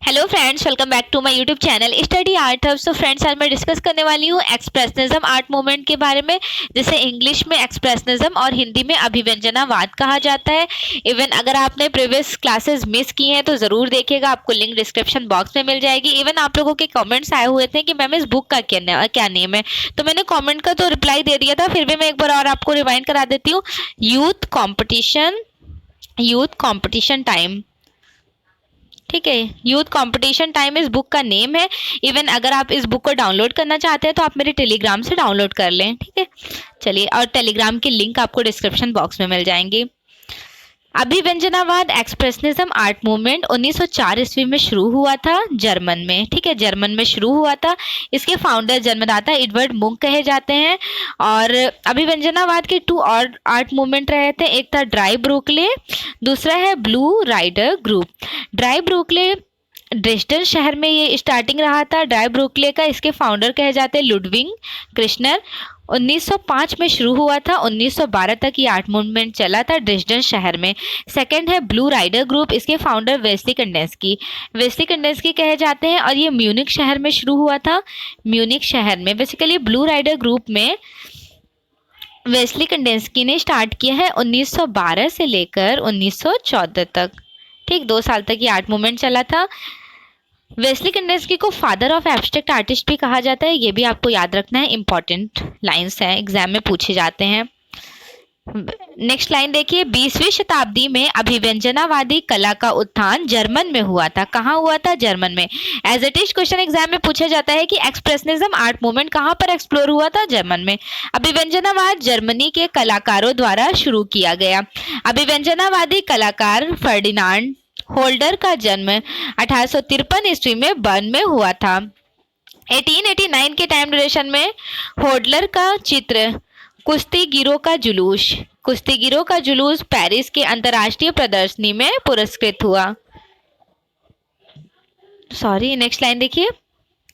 Hello friends, welcome back to my YouTube channel study art hub. So friends, आज मैं discuss करने वाली हूँ एक्सप्रेशनिज्म आर्ट मूवमेंट के बारे में, जिसे इंग्लिश में एक्सप्रेशनिज्म और हिंदी में अभिव्यंजनावाद कहा जाता है। इवन अगर आपने प्रीवियस क्लासेस मिस की हैं तो ज़रूर देखिएगा, आपको लिंक डिस्क्रिप्शन बॉक्स में मिल जाएगी। इवन आप लोगों के कॉमेंट्स आए हुए थे कि मैम इस बुक का क्या नेम है, तो मैंने कॉमेंट का तो रिप्लाई दे दिया था, फिर भी मैं एक बार और आपको रिमाइंड करा देती हूँ। यूथ कॉम्पिटिशन टाइम, ठीक है। यूथ कंपटीशन टाइम इस बुक का नेम है। इवन अगर आप इस बुक को डाउनलोड करना चाहते हैं तो आप मेरे टेलीग्राम से डाउनलोड कर लें, ठीक है। चलिए, और टेलीग्राम की लिंक आपको डिस्क्रिप्शन बॉक्स में मिल जाएंगी। अभिव्यंजनावाद एक्सप्रेशनिज्म आर्ट मूवमेंट 1904 ईस्वी में शुरू हुआ था जर्मन में, ठीक है। जर्मन में शुरू हुआ था। इसके फाउंडर जन्मदाता एडवर्ड मुंक कहे जाते हैं। और अभिव्यंजनावाद के 2 और आर्ट मूवमेंट रहे थे, एक था ड्राई ब्रुकले, दूसरा है Blue Rider group. Die Brucke Dresden शहर में ये स्टार्टिंग रहा था, ड्राई ब्रुकले का। इसके फाउंडर कहे जाते हैं लुडविग कृष्णर। 1905 में शुरू हुआ था, 1912 तक ये आर्ट मूवमेंट चला था ड्रेस्डन शहर में। सेकंड है ब्लू राइडर ग्रुप, इसके फाउंडर वेस्ली कंडेंस्की कहे जाते हैं, और ये म्यूनिक शहर में शुरू हुआ था। म्यूनिक शहर में बेसिकली ब्लू राइडर ग्रुप में वेस्ली कंडेंस्की ने स्टार्ट किया है 1912 से लेकर 1914 तक, ठीक। 2 साल तक ये आर्ट मूवमेंट चला था। वेस्ली कंडेंस्की को फादर ऑफ एब्स्ट्रैक्ट आर्टिस्ट भी कहा जाता है, ये भी आपको याद रखना है, इंपॉर्टेंट लाइंस हैं, एग्जाम में पूछे जाते हैं। नेक्स्ट लाइन देखिए, 20वीं शताब्दी में अभिव्यंजनावादी कला का उत्थान जर्मन में हुआ था। कहाँ हुआ था? जर्मन में। As it is question exam में पूछा जाता है कि एक्सप्रेशनिज्म आर्ट मूवमेंट कहाँ पर एक्सप्लोर हुआ था? जर्मन में। अभिव्यंजनावाद जर्मनी के कलाकारों द्वारा शुरू किया गया। अभिव्यंजनावादी कलाकार फर्डिनांड होल्डर का जन्म 1853 ईस्वी में बर्न में हुआ था। 1889 के टाइम ड्यूरेशन में होल्डर का चित्र कुश्तीगीरों का जुलूस पेरिस के अंतर्राष्ट्रीय प्रदर्शनी में पुरस्कृत हुआ। नेक्स्ट लाइन देखिए,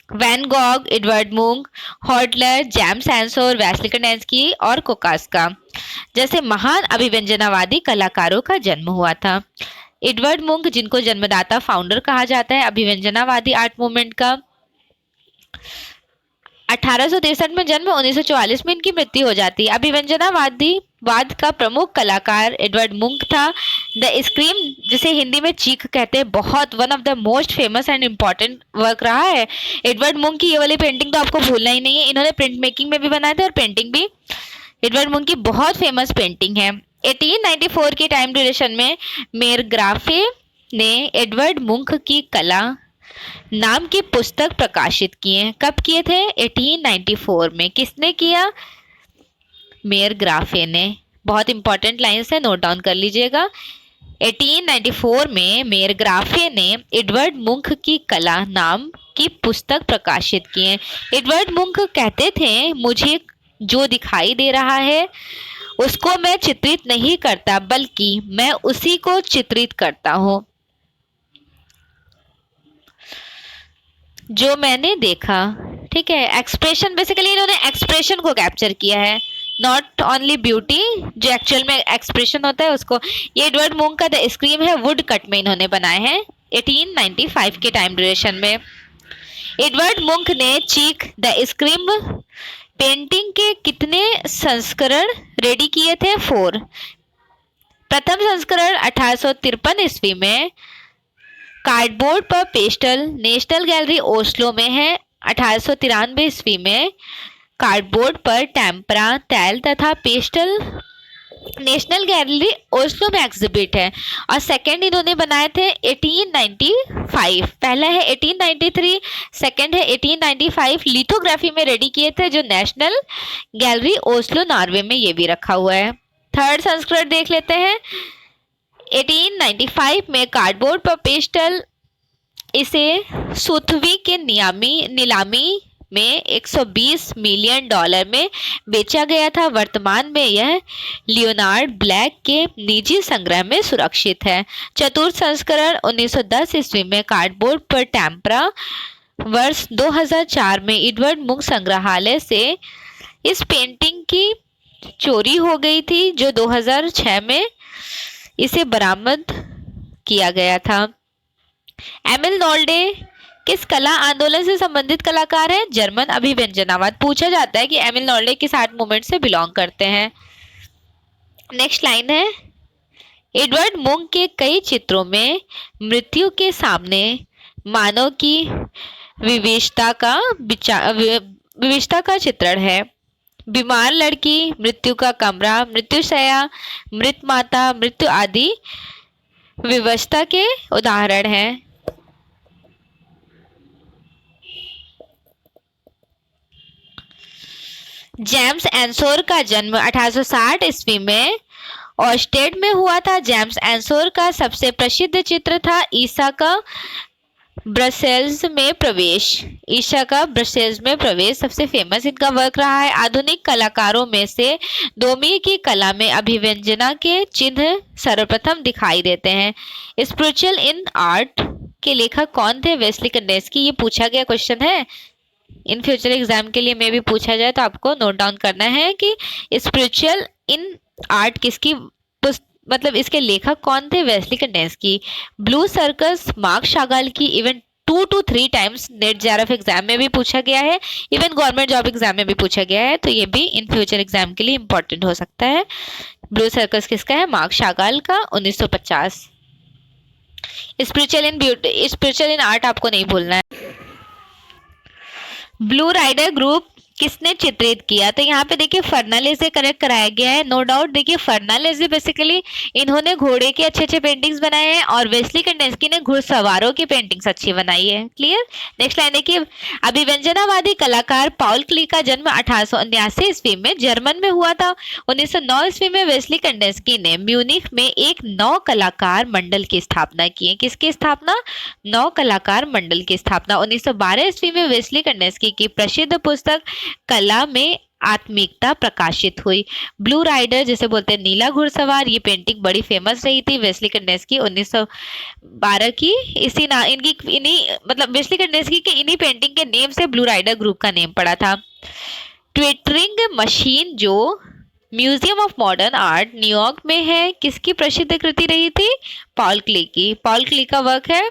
Van Gogh, Edward Munch, Hodler, James Ensor, Wassily Kandinsky और कोकास्का जैसे महान अभिव्यंजनावादी कलाकारों का जन्म हुआ था। एडवर्ड मुंक, जिनको जन्मदाता फाउंडर कहा जाता है अभिव्यंजनावादी आर्ट मूवमेंट का, 1863 में जन्म, 1944 में इनकी मृत्यु हो जाती है। अभिव्यंजनावाद का प्रमुख कलाकार एडवर्ड मुंक था। द स्क्रीम, जिसे हिंदी में चीख कहते हैं, बहुत one of the most famous and important work रहा है। एडवर्ड मुंक की ये वाली पेंटिंग तो आपको भूलना ही नहीं है, इन्होंने प्रिंट मेकिंग में भी बनाए थे और पेंटिंग भी। एडवर्ड मुंक की बहुत फेमस पेंटिंग है। 1894 के टाइम ड्यूरेशन में मेयर ग्राफे ने एडवर्ड मुंक की कला नाम की पुस्तक प्रकाशित किए। कब किए थे? 1894 में। किसने किया? मेयर ग्राफे ने। बहुत इंपॉर्टेंट लाइन्स है, नोट डाउन कर लीजिएगा। 1894 में मेयर ग्राफे ने एडवर्ड मुंक की कला नाम की पुस्तक प्रकाशित किए। एडवर्ड मुंक कहते थे, मुझे जो दिखाई दे रहा है उसको मैं चित्रित नहीं करता, बल्कि मैं उसी को चित्रित करता हूँ जो मैंने देखा, ठीक है। एक्सप्रेशन, बेसिकली इन्होंने एक्सप्रेशन को कैप्चर किया है, नॉट ओनली ब्यूटी, जो एक्चुअल में एक्सप्रेशन होता है उसको। ये एडवर्ड मुंक का द स्क्रीम है, वुड कट में इन्होंने बनाए हैं 1895 के टाइम ड्यूरेशन में। एडवर्ड मुंक ने चीख द स्क्रीम पेंटिंग के कितने संस्करण रेडी किए थे? 4। प्रथम संस्करण 1853 ईस्वी में कार्डबोर्ड पर पेस्टल नेशनल गैलरी ओस्लो में है। 1893 ईस्वी में कार्डबोर्ड पर टेम्परा, तैल तथा पेस्टल नेशनल गैलरी ओस्लो में एग्जिबिट है। और सेकंड इन्होंने बनाए थे 1895, पहला है 1893, सेकंड है 1895। लिथोग्राफी में रेडी किए थे, जो नेशनल गैलरी ओस्लो नॉर्वे में ये भी रखा हुआ है। थर्ड संस्करण देख लेते हैं। 1895 में कार्डबोर्ड पर पेस्टल, इसे सुथवी के नीलामी में $120 मिलियन में बेचा गया था। वर्तमान में यह लियोनार्ड ब्लैक के निजी संग्रह में सुरक्षित है। चतुर्थ संस्करण 1910 ईस्वी में कार्डबोर्ड पर टेम्परा वर्ष 2004 में एडवर्ड मुंक संग्रहालय से इस पेंटिंग की चोरी हो गई थी, जो 2006 में इसे बरामद किया गया था। एमिल नोल्डे किस कला आंदोलन से संबंधित कलाकार है? जर्मन अभिव्यंजनावाद। पूछा जाता है कि एमिल नोल्डे किस आर्ट मूवमेंट से बिलोंग करते हैं। नेक्स्ट लाइन है, एडवर्ड मुंक के कई चित्रों में मृत्यु के सामने मानव की विविधता का चित्रण है। बीमार लड़की, मृत्यु का कमरा, मृत्युशैया, मृत माता, मृत्यु आदि विवशता के उदाहरण हैं। जेम्स एंसोर का जन्म 1860 ईस्वी में ऑस्टेड में हुआ था। जेम्स एंसोर का सबसे प्रसिद्ध चित्र था ईसा का ब्रसेल्स में प्रवेश। ईसा का ब्रसेल्स में प्रवेश सबसे फेमस इनका वर्क रहा है। आधुनिक कलाकारों में से डोमी की कला में अभिव्यंजना के चिन्ह सर्वप्रथम दिखाई देते हैं। स्पिरिचुअल इन आर्ट के लेखक कौन थे? वेस्ली कंडेंस्की। ये पूछा गया क्वेश्चन है, इन फ्यूचर एग्जाम के लिए में भी पूछा जाए तो आपको नोट डाउन करना है कि स्पिरिचुअल इन आर्ट किसकी मतलब इसके लेखक कौन थे? वेस्ली कंडेंस्की। ब्लू सर्कस मार्क शागाल की even 2 to 3 times net JRF exam में भी पूछा गया है, इवन गवर्नमेंट जॉब एग्जाम में भी पूछा गया है, तो ये भी इन फ्यूचर एग्जाम के लिए इंपॉर्टेंट हो सकता है। ब्लू सर्कस किसका है? मार्क शागाल का, 1950। स्पिरिचुअल इन आर्ट आपको नहीं भूलना है। ब्लू राइडर ग्रुप किसने चित्रित किया? तो यहाँ पे देखिए फर्नांडिस से करेक्ट कराया गया है, नो डाउट। देखिए फर्नांडिस बेसिकली इन्होंने घोड़े के अच्छे अच्छे पेंटिंग्स बनाए हैं और वेस्ली कंडेंस्की ने घुड़सवारों की पेंटिंग्स अच्छी बनाई है। क्लियर। नेक्स्ट लाइन देखिए, अभिव्यंजनावादी कलाकार पॉल क्ली का जन्म 1879 ईस्वी में जर्मन में हुआ था। 1909 ईस्वी में वेस्ली कंडेंस्की ने म्यूनिख में एक 9 कलाकार मंडल की स्थापना की है। किसकी स्थापना? 9 कलाकार मंडल की स्थापना। 1912 ईस्वी में वेस्ली कंडेंस्की की प्रसिद्ध पुस्तक कला में आत्मिकता प्रकाशित हुई। ब्लू राइडर जिसे बोलते हैं नीला घुड़सवार, ये पेंटिंग बड़ी फेमस रही थी। वेस्ली कंडेंस्की 1912 की वेस्ली कंडेंस्की के इन्हीं पेंटिंग के नेम से ब्लू राइडर ग्रुप का नेम पड़ा था। ट्विटरिंग मशीन जो museum of modern art New York में है, किसकी प्रसिद्ध कृति रही थी? पॉल क्ली की। पॉल क्ली का वर्क है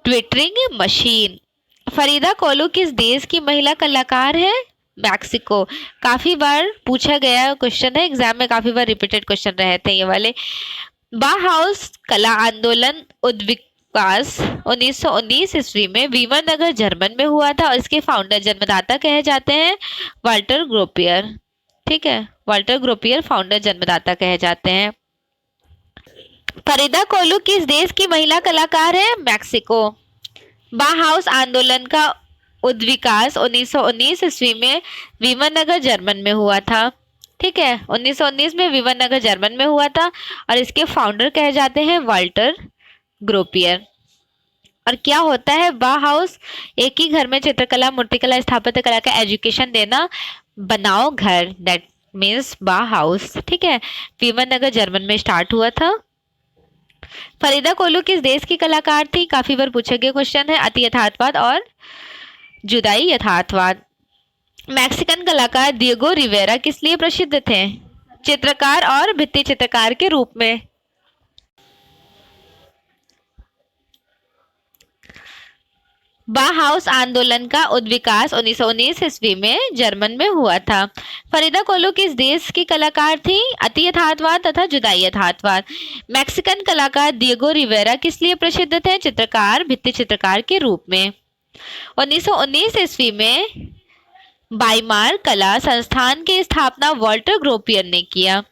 ट्विटरिंग मशीन। फरीदा कोलो किस देश की महिला कलाकार है? मैक्सिको। काफी बार पूछा गया क्वेश्चन है एग्जाम में, काफी बार रिपीटेड क्वेश्चन रहे थे ये वाले। बाहाउस कला आंदोलन उद्विकास 1919 ईस्वी में वीमरनगर जर्मन में हुआ था और इसके फाउंडर जन्मदाता कहे जाते हैं वाल्टर ग्रोपियर। ठीक है, वाल्टर ग्रोपियर फाउंडर जन्मदाता कहे जाते हैं। फरीदा कोलो किस देश की महिला कलाकार है? मैक्सिको। बाहाउस आंदोलन का उद्विकास 1919 ईस्वी में वीमरनगर जर्मन में हुआ था। ठीक है, 1919 में वीमरनगर जर्मन में हुआ था और इसके फाउंडर कहे जाते हैं वाल्टर ग्रोपियर। और क्या होता है बाहाउस? एक ही घर में चित्रकला, मूर्तिकला, स्थापत्य कला का एजुकेशन देना, बनाओ घर, दैट मीन्स बाहाउस। ठीक है, वीमरनगर जर्मन में स्टार्ट हुआ था। फरीदा कोलो किस देश की कलाकार थी? काफी बार पूछा गया क्वेश्चन है। अति यथार्थवाद और जुदाई यथार्थवाद। मैक्सिकन कलाकार डिएगो रिवेरा किस लिए प्रसिद्ध थे? चित्रकार और भित्ति चित्रकार के रूप में। बाहाउस आंदोलन का उद्विकास 1919 ईस्वी में जर्मन में हुआ था। फरीदा कोलो किस देश की कलाकार थी? अति यथार्थवाद तथा जुदाई यथार्थवाद। मैक्सिकन कलाकार डिएगो रिवेरा किस लिए प्रसिद्ध थे? चित्रकार, भित्ति चित्रकार के रूप में। 1919 ईस्वी में बाइमार कला संस्थान की स्थापना वाल्टर ग्रोपियर ने किया।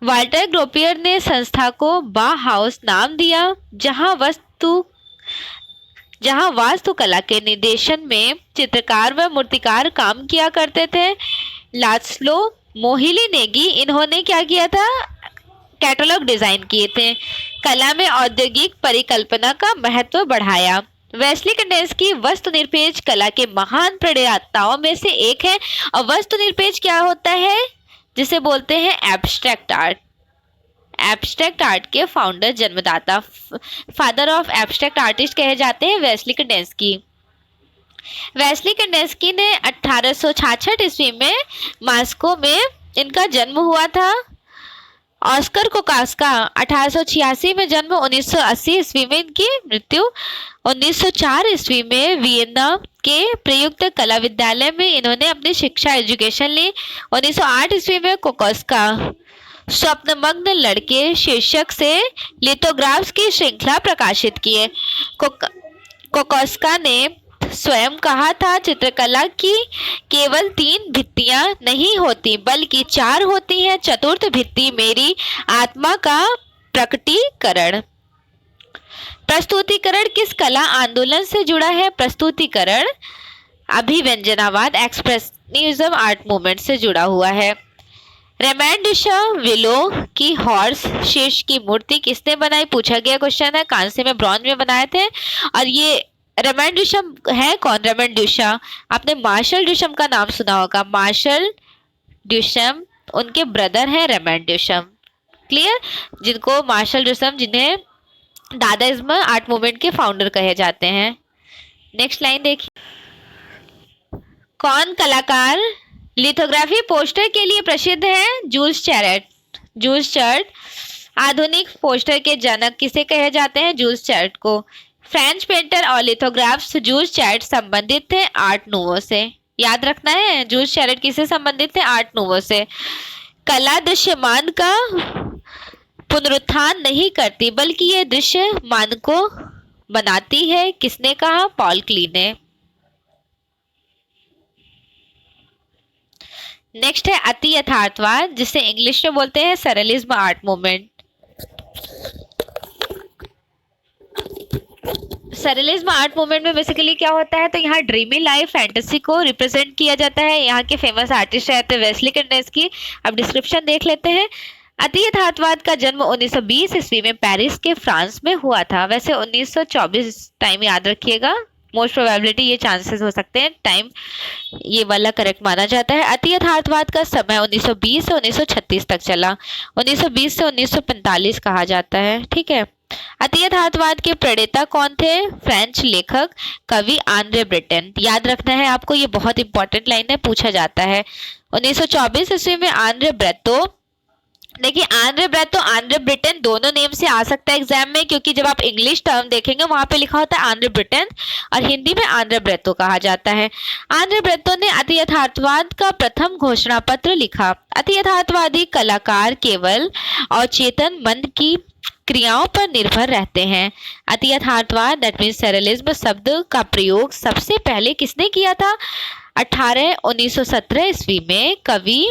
वाल्टर ग्रोपियर ने संस्था को बाहाउस नाम दिया, जहां वास्तुकला के निर्देशन में चित्रकार व मूर्तिकार काम किया करते थे। लास्लो मोहिलिनेगी इन्होंने क्या किया था? कैटलॉग डिजाइन किए थे। कला में औद्योगिक परिकल्पना का महत्व बढ़ाया। वेस्ली कंडेंस्की वस्तुनिरपेक्ष कला के महान प्रणेताओं में से एक है। और वस्तुनिरपेक्ष क्या होता है? जिसे बोलते हैं एब्स्ट्रैक्ट आर्ट। एब्स्ट्रैक्ट आर्ट के फाउंडर जन्मदाता, फादर ऑफ एब्स्ट्रैक्ट आर्टिस्ट कहे जाते हैं वेस्ली कैंडेंस्की। वेस्ली कैंडेंस्की ने 1866 ईस्वी में मॉस्को में इनका जन्म हुआ था। ऑस्कर कोकास्का 1886 में जन्म, 1980 ईस्वी में इनकी मृत्यु। 1904 ईस्वी में वियना के प्रयुक्त कला विद्यालय में इन्होंने अपनी शिक्षा एजुकेशन ली। 1908 ईस्वी में कोकास्का स्वप्नमग्न लड़के शीर्षक से लिथोग्राफ्स की श्रृंखला प्रकाशित किए। कोकास्का ने स्वयं कहा था, चित्रकला की केवल 3 भित्तियां नहीं होती बल्कि 4 होती हैं। चतुर्थ भित्ति मेरी आत्मा का प्रकटीकरण। प्रस्तुतिकरण किस कला आंदोलन से जुड़ा है? प्रस्तुतिकरण अभिव्यंजनावाद एक्सप्रेशनिज्म आर्ट मूवमेंट से जुड़ा हुआ है। रेमैन ड्यूशम विलो की हॉर्स शेष की मूर्ति किसने बनाई? पूछा गया क्वेश्चन है। कांसे में, ब्रॉन्ज में बनाए थे। और ये रेमैन ड्यूशम है कौन? रेमैन ड्यूशम, आपने मार्शल ड्यूशम का नाम सुना होगा। मार्शल ड्यूशम उनके ब्रदर हैं रेमैन ड्यूशम। क्लियर? जिनको मार्शल ड्यूशम, जिन्हें दादाइज्म आर्ट मूवमेंट के फाउंडर कहे जाते हैं। नेक्स्ट लाइन देखिए, कौन कलाकार लिथोग्राफी पोस्टर के लिए प्रसिद्ध है? Jules Cheret. जूल्स चैरेट आधुनिक पोस्टर के जनक किसे कहे जाते हैं? जूल्स चैरेट को। फ्रेंच पेंटर और लिथोग्राफ्स जूल्स चैरेट संबंधित थे आर्ट नूवो से। याद रखना है, जूल्स चैरेट किससे संबंधित थे? आर्ट नूवो से। कला दृश्यमान का पुनरुत्थान नहीं करती बल्कि ये दृश्यमान को बनाती है। किसने कहा? पॉल क्ली ने। नेक्स्ट है अति यथार्थवाद, जिसे इंग्लिश में बोलते हैं सरलिज्म आर्ट मूवमेंट। सरलिज्म आर्ट मूवमेंट में बेसिकली क्या होता है, तो यहाँ ड्रीमी लाइफ फैंटेसी को रिप्रेजेंट किया जाता है। यहाँ के फेमस आर्टिस्ट रहते हैं वेस्ली कैंडेंस्की। अब डिस्क्रिप्शन देख लेते हैं। अति यथार्थवाद का जन्म 1920 ईस्वी में पेरिस के फ्रांस में हुआ था। वैसे 1924 टाइम याद रखिएगा, मोस्ट प्रोबेबिलिटी ये चांसेस हो सकते हैं, टाइम ये वाला करेक्ट माना जाता है। अति यथार्थवाद का समय 1920 से 1936 तक चला। 1920 से 1945 कहा जाता है। ठीक है। अति यथार्थवाद के प्रणेता कौन थे? फ्रेंच लेखक कवि आंद्रे ब्रेटन। याद रखना है आपको, ये बहुत इंपॉर्टेंट लाइन है, पूछा जाता है। 1924 ईस्वी में आंद्रे ब्रेतो, देखिए आंद्रे ब्रेतो, आंद्रे ब्रिटेन दोनों नेम से आ सकता है एग्जाम में, क्योंकि जब आप इंग्लिश टर्म देखेंगे वहां पे लिखा होता है आंद्रे ब्रिटेन और हिंदी में आंद्रे ब्रेतो कहा जाता है। आंद्रे ब्रेतो ने अति यथार्थवाद का प्रथम घोषणा पत्र लिखा। अति यथार्थवादी कलाकार केवल और चेतन मन की क्रियाओं पर निर्भर रहते हैं। अति यथार्थवाद दैट मीन्स सरलिज्म शब्द का प्रयोग सबसे पहले किसने किया था? 1917 ईस्वी में कवि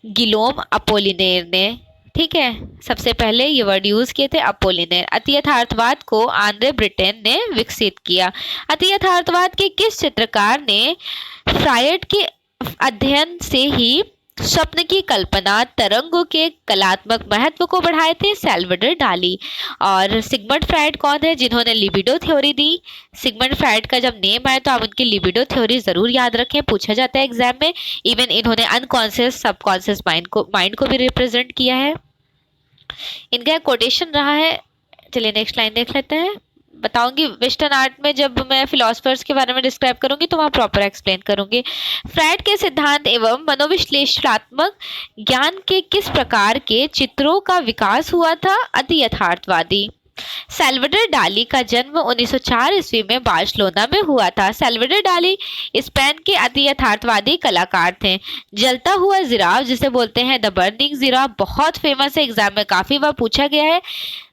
गिलोम अपोलिनेर ने। ठीक है, सबसे पहले ये वर्ड यूज किए थे अपोलिनेर। अति यथार्थवाद को आंद्रे ब्रिटेन ने विकसित किया। अति यथार्थवाद के किस चित्रकार ने फ्रायड के अध्ययन से ही स्वप्न की कल्पना तरंगों के कलात्मक महत्व को बढ़ाए थे? सैल्वाडोर डाली। और सिगमंड फ्रायड कौन है जिन्होंने लिबिडो थ्योरी दी? सिगमंड फ्रायड का जब नेम आए तो आप उनकी लिबिडो थ्योरी जरूर याद रखें, पूछा जाता है एग्जाम में। इवन इन्होंने अनकॉन्शियस सबकॉन्शियस माइंड को भी रिप्रेजेंट किया है। इनका कोटेशन रहा है। चलिए नेक्स्ट लाइन देख लेते हैं। बताऊंगी वेस्टर्न आर्ट में जब मैं फिलोसफर्स के बारे में डिस्क्राइब करूंगी तो वहाँ प्रॉपर एक्सप्लेन करूंगी। फ्रायड के सिद्धांत एवं मनोविश्लेषणात्मक ज्ञान के किस प्रकार के चित्रों का विकास हुआ था? अति यथार्थवादी। सैल्वाडोर डाली का जन्म 1904 ईस्वी में बार्सिलोना में हुआ था। सैल्वाडोर डाली स्पेन के अति यथार्थवादी कलाकार थे। जलता हुआ जिराफ जिसे बोलते हैं द बर्निंग जिराफ, बहुत फेमस है, एग्जाम में काफी बार पूछा गया है।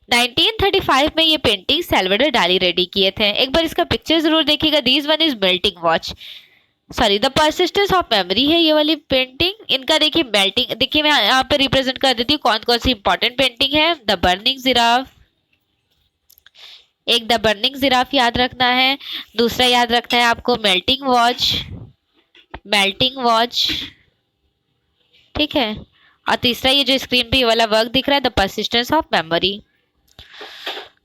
1935 में ये पेंटिंग सैल्वाडोर डाली रेडी किए थे। एक बार इसका पिक्चर जरूर देखिएगा। This one is melting watch, sorry the persistence of memory है ये वाली पेंटिंग। इनका देखिए मेल्टिंग, देखिए मैं यहाँ पे रिप्रेजेंट कर देती हूँ कौन कौन सी इंपॉर्टेंट पेंटिंग है। द बर्निंग जिराफ, एक द बर्निंग जिराफ याद रखना है। दूसरा याद रखना है आपको मेल्टिंग वॉच, मेल्टिंग वॉच, ठीक है। और तीसरा ये जो स्क्रीन पे ये वाला वर्क दिख रहा है द परसिस्टेंस ऑफ मेमोरी।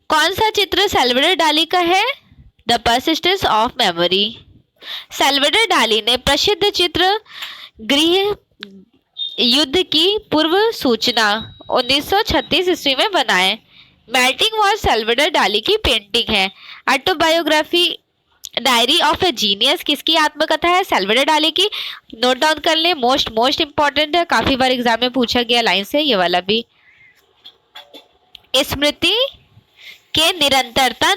कौन सा चित्र सैल्वाडोर डाली का है? The persistence of memory. Salvador डाली ने प्रसिद्ध चित्र गृह युद्ध की पूर्व सूचना 1936 ईस्वी में बनाए। मेल्टिंग वॉल सैल्वाडोर डाली की पेंटिंग है। Autobiography diary of A genius किसकी आत्मकथा है? सैल्वाडोर डाली की। नोट डाउन कर ले, मोस्ट इंपॉर्टेंट है, काफी बार एग्जाम में पूछा गया लाइन से, ये वाला भी। स्मृति के निरंतरता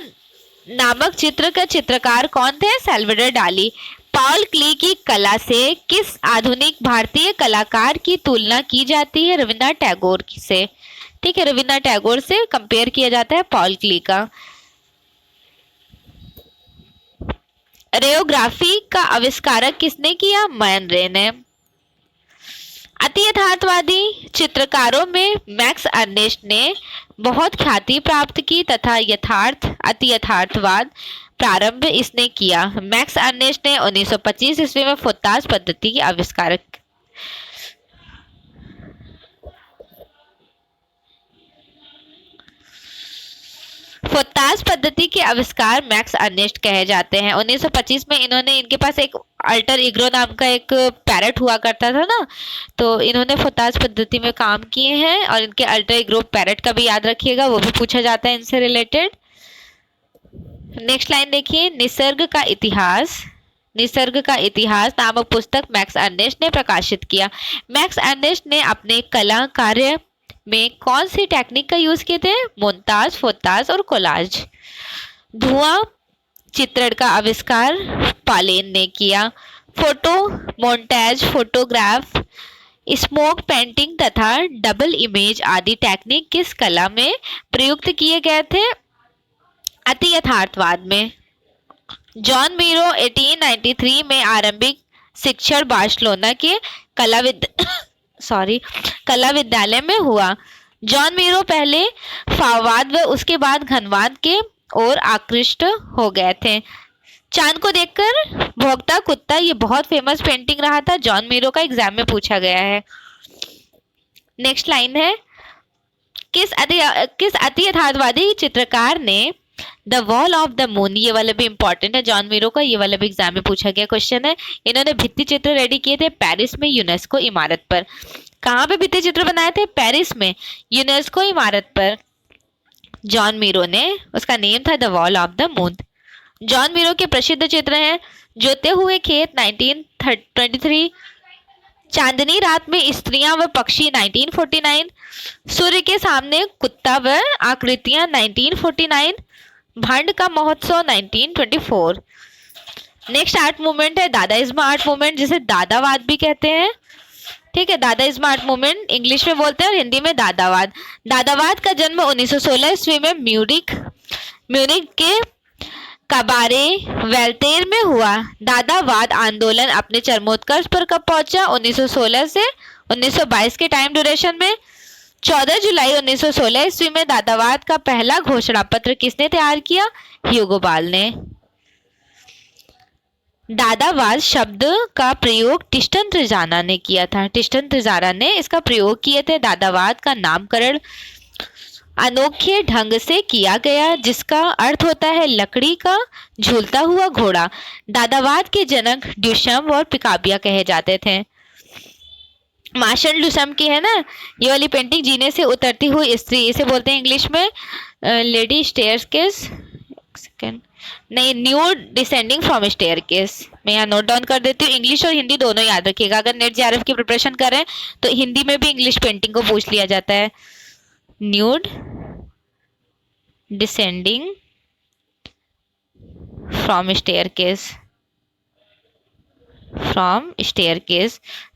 नामक चित्र का चित्रकार कौन थे? सैल्वाडोर डाली। पॉल क्ले की कला से किस आधुनिक भारतीय कलाकार की तुलना की जाती है? रविन्द्रनाथ टैगोर से। ठीक है, रविन्द्रनाथ टैगोर से कंपेयर किया जाता है पॉल क्ले का। रेयोग्राफी का आविष्कारक किसने किया? मैन रे ने। अति यथार्थवादी चित्रकारों में मैक्स अर्नेस्ट ने बहुत ख्याति प्राप्त की तथा अति यथार्थवाद प्रारंभ इसने किया। मैक्स अर्नेस्ट ने 1925 ईस्वी में फोतास पद्धति की आविष्कारक। फोतास पद्धति के आविष्कार मैक्स अर्नेस्ट कहे जाते हैं। 1925 में इनके पास एक अल्टर इग्रो नाम का एक पैरेट हुआ करता था ना, तो इन्होंने फोतास पद्धति में काम किए हैं और इनके अल्टर इग्रो पैरेट का भी याद रखिएगा, वो भी पूछा जाता है इनसे रिलेटेड। नेक्स्ट लाइन देखिए, निसर्ग का इतिहास नामक पुस्तक मैक्स अर्नेस्ट ने प्रकाशित किया। मैक्स अर्नेस्ट ने अपने कला कार्य में कौन सी टेक्निक का यूज किए थे? मोन्ताज, फोतास और कोलाज। धुआं चित्रण का आविष्कार पालेन ने किया। Photo montage, photograph, smoke painting तथा डबल इमेज आदि टेक्निक किस कला में प्रयुक्त किए गए थे? अति यथार्थवाद में। जॉन मीरो 1893 में आरंभिक शिक्षण बार्सिलोना के कला विद्यालय में हुआ। जॉन मीरो पहले फाववाद व उसके बाद घनवाद के ओर आकृष्ट हो गए थे। चांद को देखकर भौंकता कुत्ता, ये बहुत फेमस पेंटिंग रहा था, जॉन मीरो का एग्जाम में पूछा गया है। नेक्स्ट लाइन है, किस अति यथार्थवादी चित्रकार ने the wall of the moon, ये वाला भी इंपॉर्टेंट है जॉन मीरो का, ये वाला भी एग्जाम में पूछा गया क्वेश्चन है। इन्होंने भित्ति चित्र रेडी किए थे पेरिस में यूनेस्को इमारत पर। कहाँ पे भित्ति चित्र बनाए थे? पेरिस में यूनेस्को इमारत पर जॉन मीरो ने, उसका नेम था the wall of the moon. John Miro के प्रसिद्ध चित्र हैं जोते हुए खेत 1923, चांदनी रात में स्त्रियां व पक्षी 1949, सूर्य के सामने कुत्ता व आकृतियां 1949, भांड का महोत्सव 1924। नेक्स्ट आर्ट मूवमेंट है दादाइज्म आर्ट मूवमेंट, जिसे दादावाद भी कहते हैं। ठीक है, दादाइज्म आर्ट मूवमेंट इंग्लिश में बोलते हैं और हिंदी में दादावाद। दादावाद का जन्म 1916 ईस्वी में म्यूनिख के कबारे वेल्तेर में हुआ। दादावाद आंदोलन अपने चरमोत्कर्ष पर कब पहुंचा? 1916 से 1922 के टाइम ड्यूरेशन में। 14 जुलाई 1916 ईस्वी में दादावाद का पहला घोषणा पत्र किसने तैयार किया? ह्यूगो बॉल ने। दादावाद शब्द का प्रयोग टिस्टन त्रिजाना ने किया था। टिस्टन त्रिजाना ने इसका प्रयोग किए थे। दादावाद का नामकरण अनोखे ढंग से किया गया, जिसका अर्थ होता है लकड़ी का झूलता हुआ घोड़ा। दादावाद के जनक ड्यूशम और पिकाबिया कहे जाते थे। मार्शल ड्यूशम की है ना ये वाली पेंटिंग, जीने से उतरती हुई स्त्री, इसे बोलते हैं इंग्लिश में लेडी स्टेयरकेस, नहीं, न्यू डिसेंडिंग फ्रॉम स्टेयरकेस। मैं यहाँ नोट डाउन कर देती हूँ, इंग्लिश और हिंदी दोनों याद रखिएगा। अगर नेट जेआरएफ की प्रिपरेशन कर रहे हैं तो हिंदी में भी इंग्लिश पेंटिंग को पूछ लिया जाता है। न्यूड डिसेंडिंग फ्रॉम स्टेयरकेस,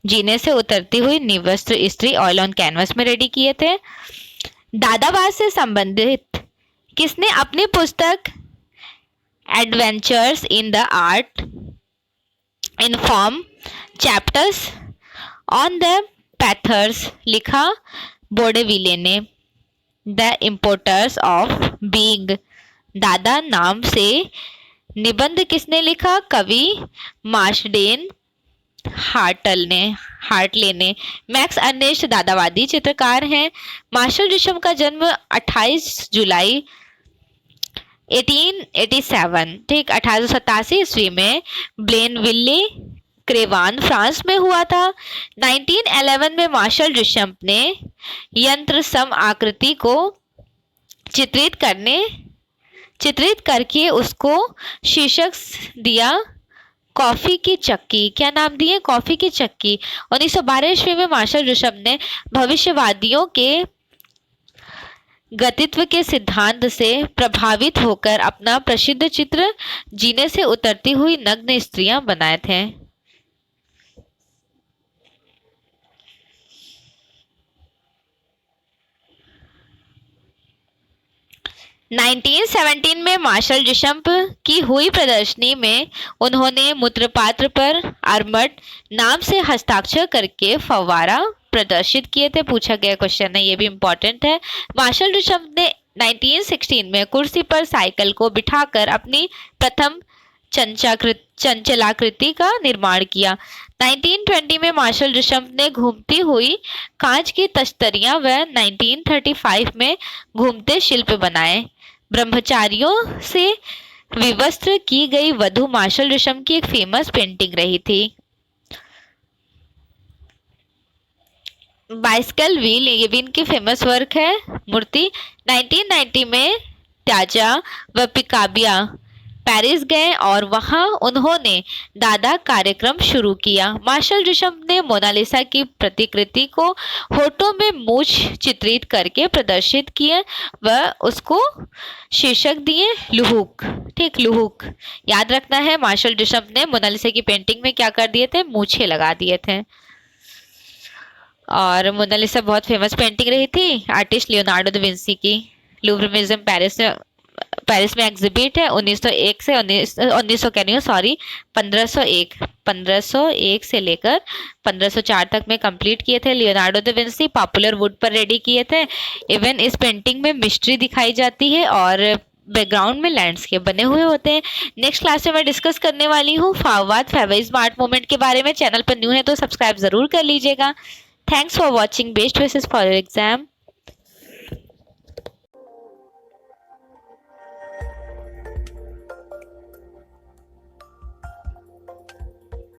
जीने से उतरती हुई निवस्त्र स्त्री, ऑयल ऑन कैनवस में रेडी किए थे। दादावाद से संबंधित किसने अपनी पुस्तक adventures in the art inform chapters on the pathos लिखा? बोडेविले ने। द इम्पोर्टर्स ऑफ बीइंग, दादा नाम से निबंध किसने लिखा? कवि मार्शडेन हार्टले ने। मैक्स अर्नेस्ट दादावादी चित्रकार हैं। मार्शल ड्यूशम का जन्म 28 जुलाई 1887, ठीक, 1887 ईस्वी में ब्लेनविले क्रेवान फ्रांस में हुआ था। 1911 में मार्शल दुचम्प ने यंत्र सम आकृति को चित्रित करके उसको शीर्षक दिया कॉफी की चक्की। क्या नाम दिए? कॉफी की चक्की। 1912 ईस्वी में मार्शल दुचम्प ने भविष्यवादियों के गतित्व के सिद्धांत से प्रभावित होकर अपना प्रसिद्ध चित्र जीने से उतरती हुई नग्न स्त्रियां बनाए थे। 1917 में मार्शल दुचम्प की हुई प्रदर्शनी में उन्होंने मूत्रपात्र पर आर्मड नाम से हस्ताक्षर करके फव्वारा प्रदर्शित किए थे। पूछा गया क्वेश्चन है, ये भी इम्पोर्टेंट है। मार्शल दुचम्प ने 1916 में कुर्सी पर साइकिल को बिठाकर अपनी प्रथम चंचलाकृति का निर्माण किया। 1920 में मार्शल दुचम्प ने घूमती हुई कांच की तश्तरियां व 1935 में घूमते शिल्प बनाए। ब्रह्मचारियों से विवस्त्र की गई वधु मार्शल दुचम्प की एक फेमस पेंटिंग रही थी। बाइसिकल व्हील, ये भी इनकी फेमस वर्क है मूर्ति। 1990 में त्याजा व पिकाबिया पेरिस गए और वहां उन्होंने दादा कार्यक्रम शुरू किया। मार्शल दुचम्प ने मोनालिसा की प्रतिकृति को होठों में मूछ चित्रित करके प्रदर्शित किए व उसको शीर्षक दिए लुहुक। ठीक, लुहुक याद रखना है। मार्शल दुचम्प ने मोनालिसा की पेंटिंग में क्या कर दिए थे? मूछे लगा दिए थे। और मोनालिसा बहुत फेमस पेंटिंग रही थी आर्टिस्ट लियोनार्डो दा विंसी की। लूव्र म्यूजियम पेरिस में एग्जिबिट है। 1901 से 1501 से लेकर 1504 तक में कंप्लीट किए थे। Leonardo da Vinci popular would पर रेडी किए थे। इवन इस पेंटिंग में मिस्ट्री दिखाई जाती है और बैकग्राउंड में लैंडस्केप बने हुए होते हैं। नेक्स्ट क्लास में मैं डिस्कस करने वाली हूँ फाववाद फेवाइज स्मार्ट मूवमेंट के बारे में। चैनल पर न्यू है तो सब्सक्राइब जरूर कर लीजिएगा। Thanks for watching best wishes for your exam.